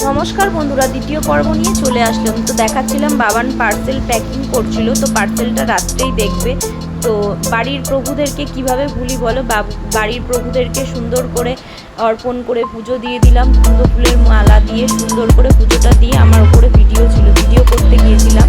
নমস্কার বন্ধুরা, দ্বিতীয় পর্ব নিয়ে চলে আসলাম। তো দেখাচ্ছিলাম বাবান পার্সেল প্যাকিং করছিল, তো পার্সেলটা রাত্রেই দেখবে। তো বাড়ির প্রভুদেরকে কিভাবে ভুলি বলো, বাড়ির প্রভুদেরকে সুন্দর করে অর্পণ করে পুজো দিয়ে দিলাম, কুমড়ো ফুলের মালা দিয়ে সুন্দর করে পুজোটা দিয়ে আমার উপরে ভিডিও ছিল, ভিডিও করতে গিয়েছিলাম।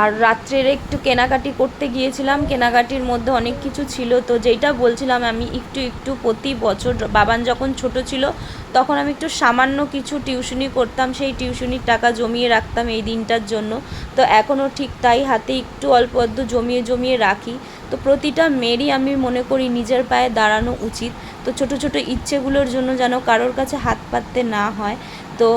আর রাত্রের একটু কেনাকাটি করতে গিয়েছিলাম, কেনাকাটির মধ্যে অনেক কিছু ছিল। তো যেটা বলছিলাম, আমি একটু প্রতি বছর বাবান যখন ছোট ছিল তখন আমি একটু সামান্য কিছু টিউশনি করতাম, সেই টিউশনির টাকা জমিয়ে রাখতাম এই দিনটার জন্য। তো এখনও ঠিক তাই, হাতে একটু অল্প অল্প জমিয়ে রাখি। তো প্রতিটা মেয়েরই আমি মনে করি নিজের পায়ে দাঁড়ানো উচিত। তো ছোট ছোট ইচ্ছেগুলোর জন্য যেন কারোর কাছে হাত পাততে না হয়। তো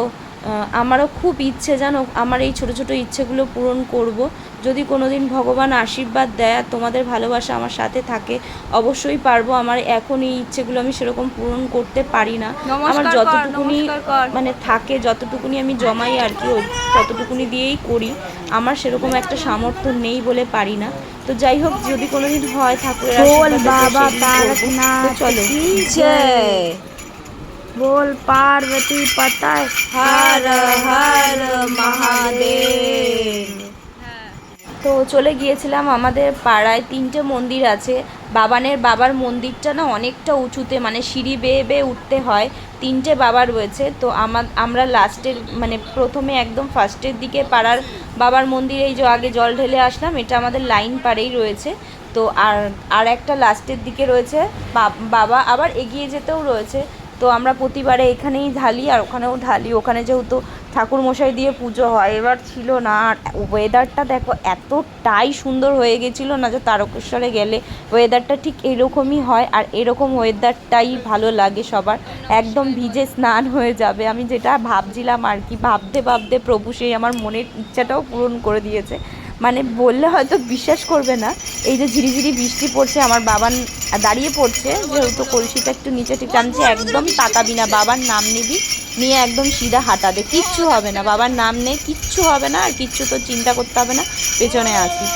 আমারও খুব ইচ্ছে জানো, আমার এই ছোট ছোট ইচ্ছেগুলো পূরণ করব। যদি কোনো দিন ভগবান আশীর্বাদ দেয় আর তোমাদের ভালোবাসা আমার সাথে থাকে, অবশ্যই পারবো। আমার এখন এই ইচ্ছেগুলো আমি সেরকম পূরণ করতে পারি না, আমার যতটুকুনি মানে থাকে, যতটুকুনি আমি জমাই আর কি, ততটুকুনি দিয়েই করি। আমার সেরকম একটা সামর্থ্য নেই বলে পারি না। তো যাই হোক, যদি কোনোদিন হয় ঠাকুরের আশীর্বাদ, তো চলো। बोल पार्वती पता हर हर महादेव। তো চলে গিয়েছিলাম, আমাদের পাড়ায় 3টে মন্দির আছে। বাবার মন্দিরটা না অনেকটা উঁচুতে, মানে সিঁড়ি বেয়ে বেয়ে উঠতে হয়। 3টে বাবা রয়েছে। তো আমরা লাস্টের মানে প্রথমে একদম ফার্স্টের দিকে পাড়ার বাবার মন্দিরে এই যে আগে জল ঢেলে আসলাম, এটা আমাদের লাইন পাড়েই রয়েছে। তো আর একটা লাস্টের দিকে রয়েছে বাবা, আবার এগিয়ে যেতেও রয়েছে। তো আমরা প্রতিবারে এখানেই ঢালি আর ওখানেও ঢালি। ওখানে যেহেতু ঠাকুরমশাই দিয়ে পুজো হয়, এবার ছিল না। আর ওয়েদারটা দেখো এতটাই সুন্দর হয়ে গেছিলো না, যে তারকেশ্বরে গেলে ওয়েদারটা ঠিক এরকমই হয়। আর এরকম ওয়েদারটাই ভালো লাগে সবার, একদম ভিজে স্নান হয়ে যাবে। আমি যেটা ভাবছিলাম আর কি, ভাবতে প্রভু সেই আমার মনের ইচ্ছাটাও পূরণ করে দিয়েছে। মানে বললে হয়তো বিশ্বাস করবে না, এই যে ঝিরিঝিরি বৃষ্টি পড়ছে, আমার বাবান দাঁড়িয়ে পড়ছে, যেহেতু কলসিটা একটু নিচে ঠিক টানছে, একদম তাকাবি না, বাবার নাম নিবি, নিয়ে একদম সিধা হাঁটা দে, কিচ্ছু হবে না, বাবার নাম নেই, কিচ্ছু হবে না। আর কিচ্ছু তো চিন্তা করতে হবে না, পেছনে আছি।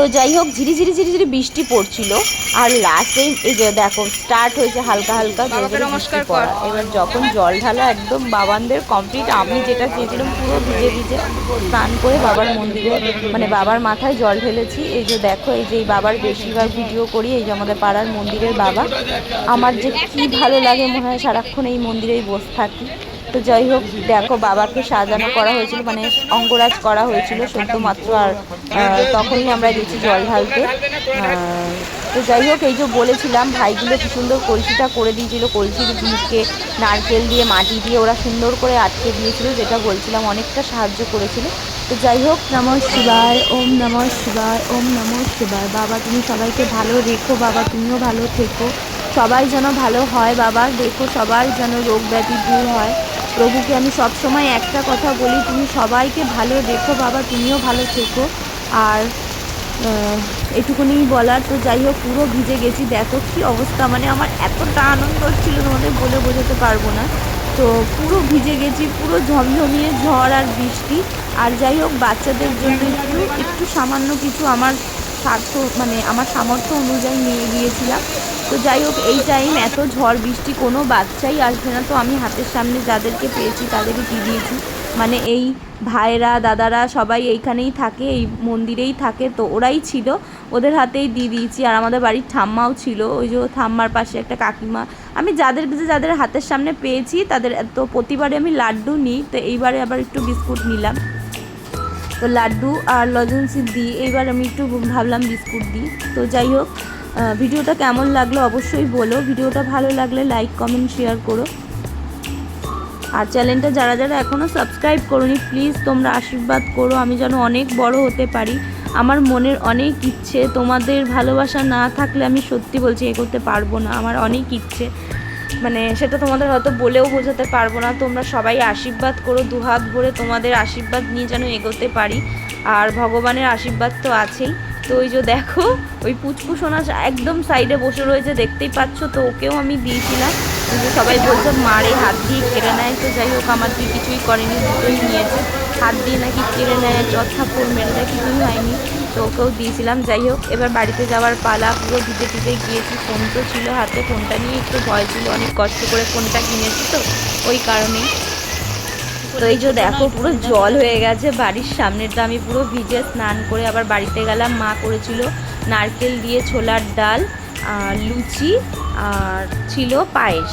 তো যাই হোক, ঝিরিঝিরি বৃষ্টি পড়ছিল। আর লাস্টে এই যে দেখো স্টার্ট হয়েছে হালকা হালকা নমস্কার পড়া। এবার যখন জল ঢালা একদম বাবানদের কমপ্লিট, আমি যেটা চেয়েছিলাম পুরো ভিজে স্নান করে বাবার মন্দিরে মানে বাবার মাথায় জল ঢেলেছি। এই যে দেখো, এই যে এই বাবার বেশিরভাগ ভিডিও করি, এই যে আমাদের পাড়ার মন্দিরের বাবা। আমার যে কী ভালো লাগে, মনে হয় সারাক্ষণ এই মন্দিরেই বসে থাকি। তো যাই হোক, দেখো বাবাকে সাজানো করা হয়েছিল, মানে অঙ্গরাজ করা হয়েছিল সদ্যমাত্র। আর তখনই আমরা গেছি জল ঢালতে। তো যাই হোক, এই যে বলেছিলাম, ভাইগুলো কি সুন্দর কলসিটা করে দিয়েছিল, কলসির মুখে নারকেল দিয়ে মাটি দিয়ে ওরা সুন্দর করে আটকে দিয়েছিল, যেটা বলছিলাম অনেকটা সাহায্য করেছিল। তো যাই হোক, নমঃ শিবায়, ওম নমঃ শিবায়, ওম নমঃ শিবায়। বাবা তুমি সবাইকে ভালো রেখো, বাবা তুমিও ভালো থেকো, সবাই যেন ভালো হয়। বাবা দেখো, সবাই যেন রোগ ব্যাধি দূর হয়। প্রভুকে আমি সবসময় একটা কথা বলি, তুমি সবাইকে ভালো রেখো বাবা, তুমিও ভালো থেকো। আর এটুকুনি বলার। তো যাই হোক, পুরো ভিজে গেছি, দেখো কী অবস্থা, মানে আমার এতটা আনন্দ হচ্ছিলো তোমাদের বলে বোঝাতে পারবো না। তো পুরো ভিজে গেছি, পুরো ঝমঝমিয়ে ঝড় আর বৃষ্টি। আর যাই হোক, বাচ্চাদের জন্য একটু সামান্য কিছু আমার আমার সামর্থ্য অনুযায়ী নিয়ে গিয়েছিলাম। তো যাই হোক, এই টাইম এত ঝড় বৃষ্টি কোনো বাচ্চাই আসবে না, তো আমি হাতের সামনে যাদেরকে পেয়েছি তাদেরকে দিয়ে দিয়েছি। মানে এই ভাইরা দাদারা সবাই এইখানেই থাকে, এই মন্দিরেই থাকে, তো ওরাই ছিল, ওদের হাতেই দিয়ে দিয়েছি। আর আমাদের বাড়ির ঠাম্মাও ছিল, ওই যে ঠাম্মার পাশে একটা কাকিমা। আমি যাদের হাতের সামনে পেয়েছি তাদের, তো প্রতিবারে আমি লাড্ডু নিই, তো এইবারে আবার একটু বিস্কুট নিলাম। তো লাড্ডু আর লজেন্সি দিই, এইবার আমি একটু ভাবলাম বিস্কুট দিই। তো যাই হোক, ভিডিওটা কেমন লাগলো অবশ্যই বলো। ভিডিওটা ভালো লাগলে লাইক কমেন্ট শেয়ার করো। আর চ্যানেলটা যারা এখনও সাবস্ক্রাইব করোনি, প্লিজ তোমরা আশীর্বাদ করো, আমি যেন অনেক বড় হতে পারি। আমার মনের অনেক ইচ্ছে, তোমাদের ভালোবাসা না থাকলে আমি সত্যি বলছি এগোতে পারবো না। আমার অনেক ইচ্ছে, মানে সেটা তোমাদের হয়তো বলেও বোঝাতে পারবো না। তোমরা সবাই আশীর্বাদ করো, দুহাত ভরে তোমাদের আশীর্বাদ নিয়ে যেন এগোতে পারি। আর ভগবানের আশীর্বাদ তো আছেই। তো ওই যে দেখো ওই পুচকু সোনা একদম সাইডে বসে রয়েছে, দেখতেই পাচ্ছ। তো ওকেও আমি দিয়েছিলাম, কিন্তু সবাই বলছে মারে হাত দিয়ে কেড়ে নেয়। তো যাই হোক আমার দিয়ে কিছুই করেনি, দুটোই নিয়েছে। হাত দিয়ে নাকি কেড়ে নেয়, থাপ্পড় মেরে দেয়, কিছুই হয়নি। তো ওকেও দিয়েছিলাম। যাই হোক এবার বাড়িতে যাওয়ার পালা। পুরো ভিজে ভিজে গিয়েছি, ফোন তো ছিল হাতে, ফোনটা নিয়ে একটু ভয় ছিল, অনেক কষ্ট করে ফোনটা কিনেছি তো ওই কারণেই। তো এই যে দেখো পুরো জল হয়ে গেছে বাড়ির সামনেটা, আমি পুরো ভিজে স্নান করে আবার বাড়িতে গেলাম। মা করেছিল নারকেল দিয়ে ছোলার ডাল, লুচি, আর ছিল পায়েস।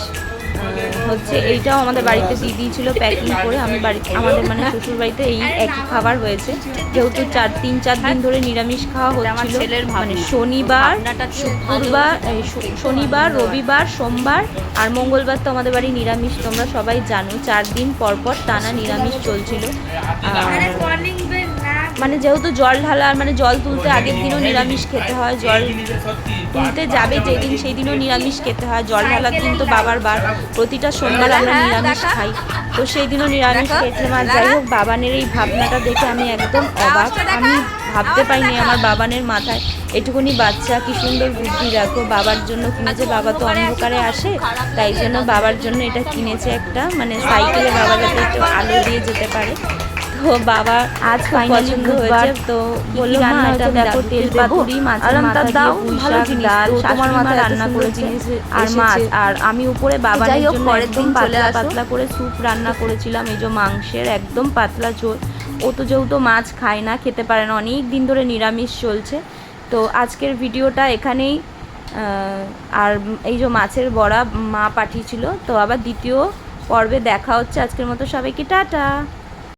হচ্ছে এইটাও আমাদের বাড়িতে দিয়ে দিয়েছিল প্যাকিং করে। আমাদের মানে শ্বশুর বাড়িতে এই একই খাবার হয়েছে, যেহেতু 3-4 দিন ধরে নিরামিষ খাওয়া হচ্ছিল। মানে শনিবার, রবিবার, সোমবার আর মঙ্গলবার তো আমাদের বাড়ি নিরামিষ, তোমরা সবাই জানো। 4 দিন পর পর টানা নিরামিষ চলছিল। মানে যেহেতু জল ঢালা, মানে জল তুলতে আগের দিনও নিরামিষ খেতে হয়, জল তুলতে যাবে যেদিন সেই দিনও নিরামিষ খেতে হয়। জল ঢালার দিন তো বাবার বার, প্রতিটা সোমবার আমরা নিরামিষ খাই, তো সেই দিনও নিরামিষ খেয়েছিলাম। আর যাই হোক বাবানের এই ভাবনাটা দেখে আমি একদম অবাক। আমি ভাবতে পারিনি আমার বাবানের মাথায় এটুকুনি বাচ্চা, কি সুন্দর বুদ্ধি রাখো। বাবার জন্য কিনেছে, বাবা তো অন্ধকারে আসে, তাই জন্য বাবার জন্য এটা কিনেছে একটা, মানে সাইকেলে বাবা যাতে একটু আলো দিয়ে যেতে পারে। তো বাবা আজ ফাইনালি হয়েছে, তো বললো মা এটা দেখো তেল পাতুরি, মাছের মাথা দিয়ে পুঁই শাক, ডাল, তোমার মাথায় রান্না করেছি আর মাছ। আর আমি উপরে বাবার জন্য একদম পাতলা পাতলা করে স্যুপ রান্না করেছিলাম, এই যে মাংসের একদম পাতলা ঝোল। ও তো যেহেতু মাছ খায় না, খেতে পারে না, অনেক দিন ধরে নিরামিষ চলছে। তো আজকের ভিডিওটা এখানেই। আর এই যে মাছের বড়া মা পাঠিয়েছিল। তো আবার দ্বিতীয় পর্বে দেখা হচ্ছে। আজকের মতো সবাইকে টাটা।